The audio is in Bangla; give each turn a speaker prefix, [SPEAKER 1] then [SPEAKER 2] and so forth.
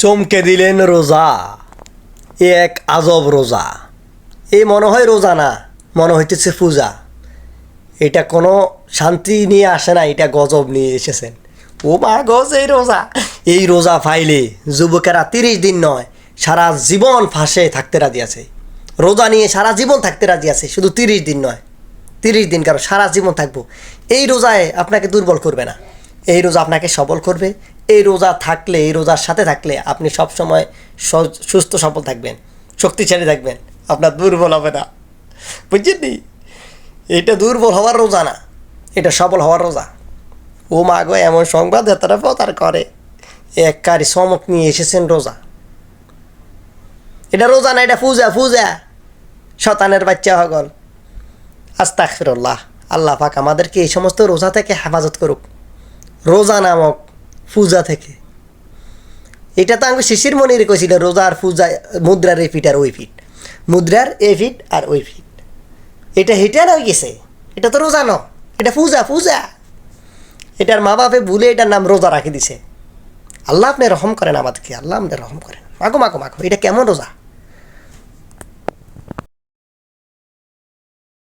[SPEAKER 1] চমকে দিলেন রোজা। এ এক আজব রোজা। এ মনে হয় রোজা না, মনে হইতেছে পূজা। এটা কোনো শান্তি নিয়ে আসে না, এটা গজব নিয়ে এসেছেন। ও মা গজ, এই রোজা ফাইলে যুবকেরা 30 দিন নয়, সারা জীবন ফাঁসে থাকতে রাজি আছে। রোজা নিয়ে সারা জীবন থাকতে রাজি আছে, শুধু 30 দিন নয়, 30 দিন কারণ সারা জীবন থাকবো। এই রোজায় আপনাকে দুর্বল করবে না, এই রোজা আপনাকে সবল করবে। এই রোজা থাকলে, এই রোজার সাথে থাকলে আপনি সবসময় সুস্থ সবল থাকবেন, শক্তিশালী থাকবেন, আপনার দুর্বল হবে না। বুঝছেন? এটা দুর্বল হওয়ার রোজা না, এটা সবল হওয়ার রোজা। ও মা গো, এমন সংবাদ এতটা প্রচার করে, এককারি চমক নিয়ে এসেছেন রোজা। এটা রোজা না, এটা পূজা, পূজা। শতানের বাচ্চা হগল। আস্তাগফিরুল্লাহ। আল্লাহ পাক আমাদেরকে এই সমস্ত রোজা থেকে হেফাজত করুক, রোজা নামক পূজা থেকে। এটা তো আমি শিশির মনির কইছিল, রোজা আর পূজা মুদ্রার এই ফিট আর ওই ফিট, মুদ্রার এই ফিট আর ওই ফিট। এটা হিটার হয়ে গেছে, এটা তো রোজা ন, এটা পূজা, পূজা। এটার মা বাপে ভুলে এটার নাম রোজা রাখি দিছে। আল্লাহ আপনি রহম করেন আমাদেরকে, আল্লাহ আপনি রহম করেন। মাগো মাগো মাগো, এটা কেমন রোজা?